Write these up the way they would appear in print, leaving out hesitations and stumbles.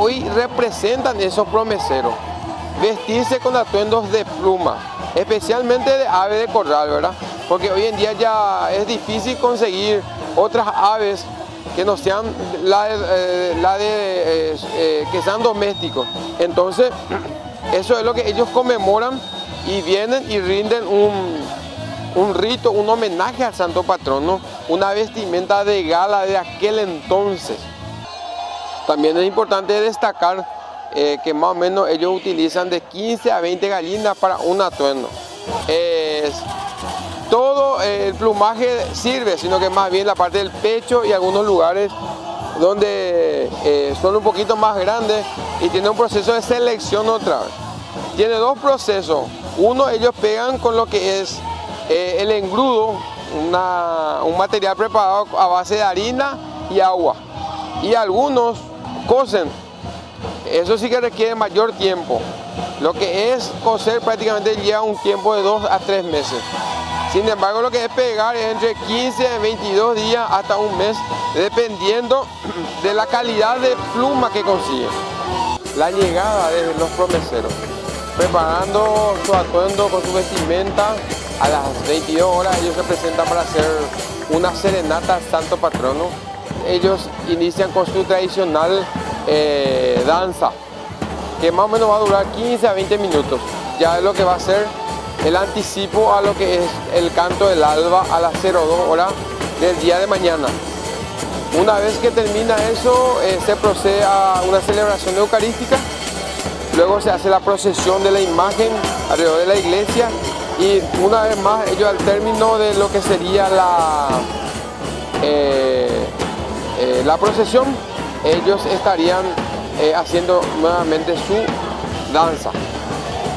hoy representan esos promeseros. Vestirse con atuendos de pluma, especialmente de ave de corral, ¿verdad? Porque hoy en día ya es difícil conseguir otras aves que no sean que sean domésticos. Entonces, eso es lo que ellos conmemoran y vienen y rinden un rito, un homenaje al santo patrono, una vestimenta de gala de aquel entonces. También es importante destacar que más o menos ellos utilizan de 15 a 20 gallinas para un atuendo. Todo el plumaje sirve, sino que más bien la parte del pecho y algunos lugares donde son un poquito más grandes y tiene un proceso de selección otra vez. Tiene dos procesos. Uno, ellos pegan con lo que es el engrudo, un material preparado a base de harina y agua. Y algunos cosen. Eso sí que requiere mayor tiempo. Lo que es coser prácticamente lleva un tiempo de 2 a 3 meses. Sin embargo, lo que es pegar es entre 15 a 22 días hasta un mes, dependiendo de la calidad de pluma que consigue. La llegada de los promeseros, preparando su atuendo con su vestimenta, a las 22 horas ellos se presentan para hacer una serenata al santo patrono. Ellos inician con su tradicional danza, que más o menos va a durar 15 a 20 minutos. Ya es lo que va a ser el anticipo a lo que es el canto del alba a las 02 horas del día de mañana. Una vez que termina eso, se procede a una celebración eucarística. Luego se hace la procesión de la imagen alrededor de la iglesia y una vez más ellos al término de lo que sería la procesión, ellos estarían haciendo nuevamente su danza.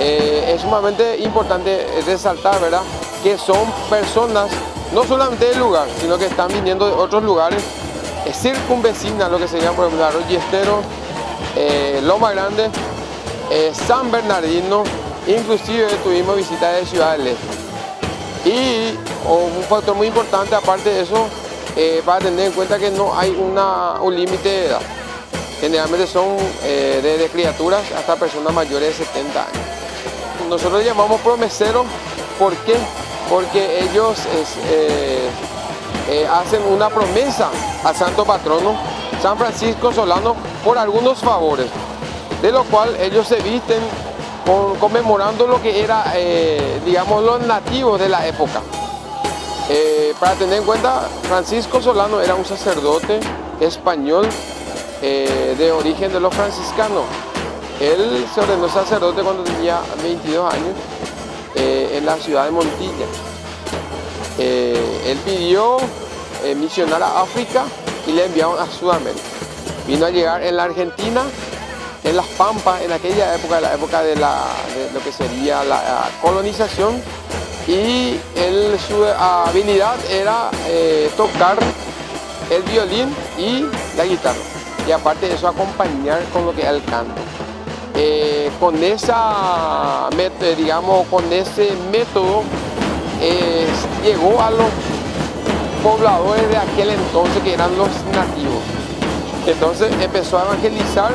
Es sumamente importante resaltar, ¿verdad?, que son personas no solamente del lugar, sino que están viniendo de otros lugares circunvecinas, lo que serían, por ejemplo, Arroyestero, Loma Grande, San Bernardino, inclusive tuvimos visita de Ciudad del Este. Y un factor muy importante, aparte de eso, para tener en cuenta que no hay un límite de edad. Generalmente son desde criaturas hasta personas mayores de 70 años. Nosotros llamamos promeseros, ¿por qué? Porque ellos hacen una promesa al santo patrono, San Francisco Solano, por algunos favores, de lo cual ellos se visten conmemorando lo que era, digamos, los nativos de la época. Para tener en cuenta, Francisco Solano era un sacerdote español de origen de los franciscanos. Él se ordenó sacerdote cuando tenía 22 años en la ciudad de Montilla. Él pidió misionar a África y le enviaron a Sudamérica. Vino a llegar en la Argentina, en las Pampas, en aquella época, la época de lo que sería la colonización, y su habilidad era tocar el violín y la guitarra, y aparte de eso acompañar con lo que es el canto. Con ese método llegó a los pobladores de aquel entonces, que eran los nativos. Entonces empezó a evangelizar.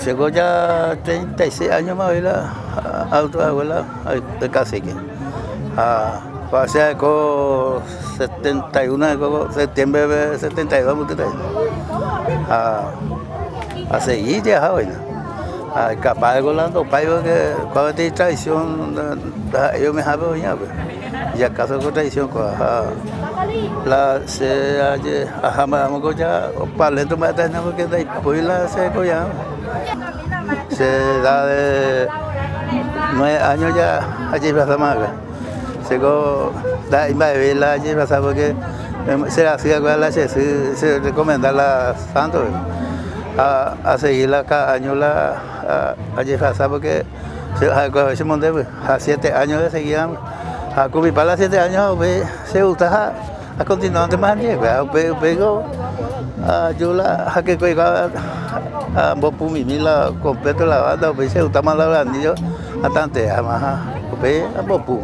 Llegó ya 36 años más la abuela de cacique. Pasé con 71 septiembre de 72 a seguir ya hoy. Capaz de golando payo que cuando hay tradición yo me hago ya caso con tradición la se ajamamos ya palento más tenemos que después la se coya se da de 9 años ya allí pasa más se go da la allí pasa porque se hacía con la se recomienda la santo a seguirla cada año allí pasa porque se monte a 7 años de seguida a Cubipala 7 años se gusta a continuante más bien, pego yo la que cuelga a bopu mi la completo la banda, pues se está mal la anillo bastante, además a bopu,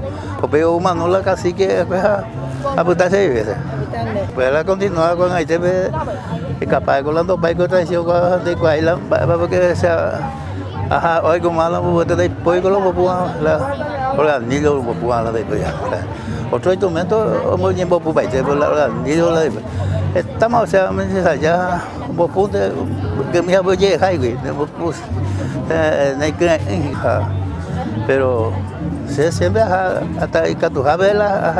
pues humano la casi que a puta 6 veces. Pues la continúa con ahí te ve capaz con las dos paicos traición de cuaila, porque sea ajá, hoy como la bote de pollo con los bopu la anillo bopu la de ya. Otro instrumento muy bien bopu paite por la anillo la de estamos o sea ya bopu de que me había llegado güey bopu pero se siempre hasta y catuja vela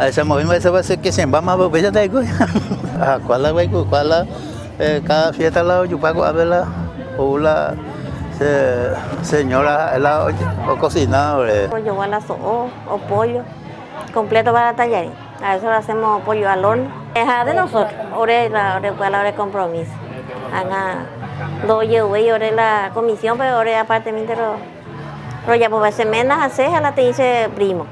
ese movimiento ese va a ser que se va más bella de güey cuál la güey cuál la cada fiesta la yo pago a verla o la señora la cocina pollo gualazo o pollo completo para tallar. A eso lo hacemos pollo al horno. Es de nosotros, ahora de compromiso. Haga dos güey, ahora la comisión, pero ahora aparte lo ya por semanas hace a la te dice primo.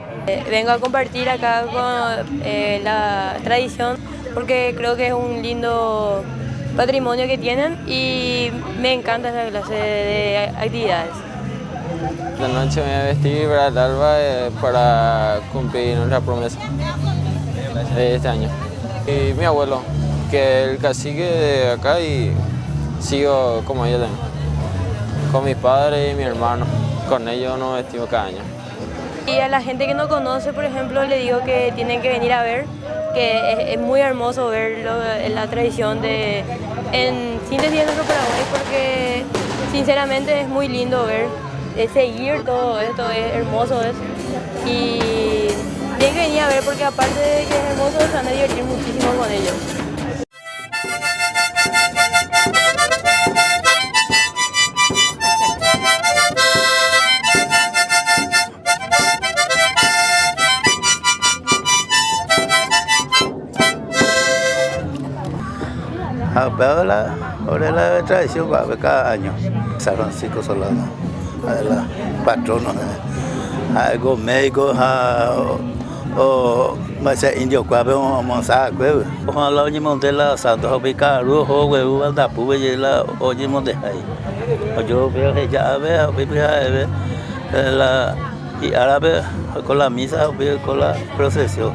Vengo a compartir acá con la tradición porque creo que es un lindo patrimonio que tienen y me encanta esa clase de actividades. La noche me voy a vestir para el alba para cumplir nuestra promesa de este año. Y mi abuelo, que es el cacique de acá y sigo como ellos también. Con mis padres y mi hermano, con ellos nos vestimos cada año. Y a la gente que no conoce, por ejemplo, le digo que tienen que venir a ver, que es muy hermoso ver la tradición en síntesis de nuestro Paraguay, porque sinceramente es muy lindo ver, seguir todo esto, es hermoso y tienen que venir a ver porque aparte de que es hermoso, se van a divertir muchísimo con ellos. Ahora la tradición va a ver cada año. San Francisco Solano, la patrono, algo médico, o más indio cuave o monsa cueve. Ojalá oye monte la santo hobica rojo huevo anda pube la oye monte ahí. Yo veo que ya veo la y árabe con la misa con la procesión.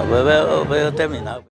Veo terminado.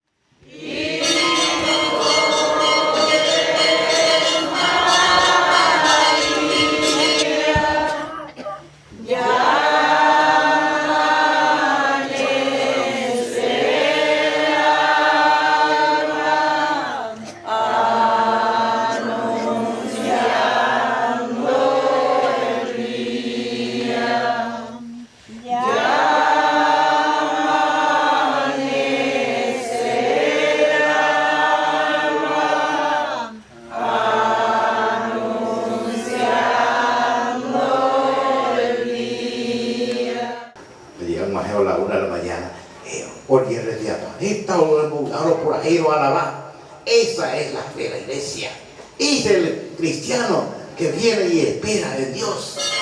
Esa es la fe de la iglesia. Es el cristiano que viene y espera en Dios.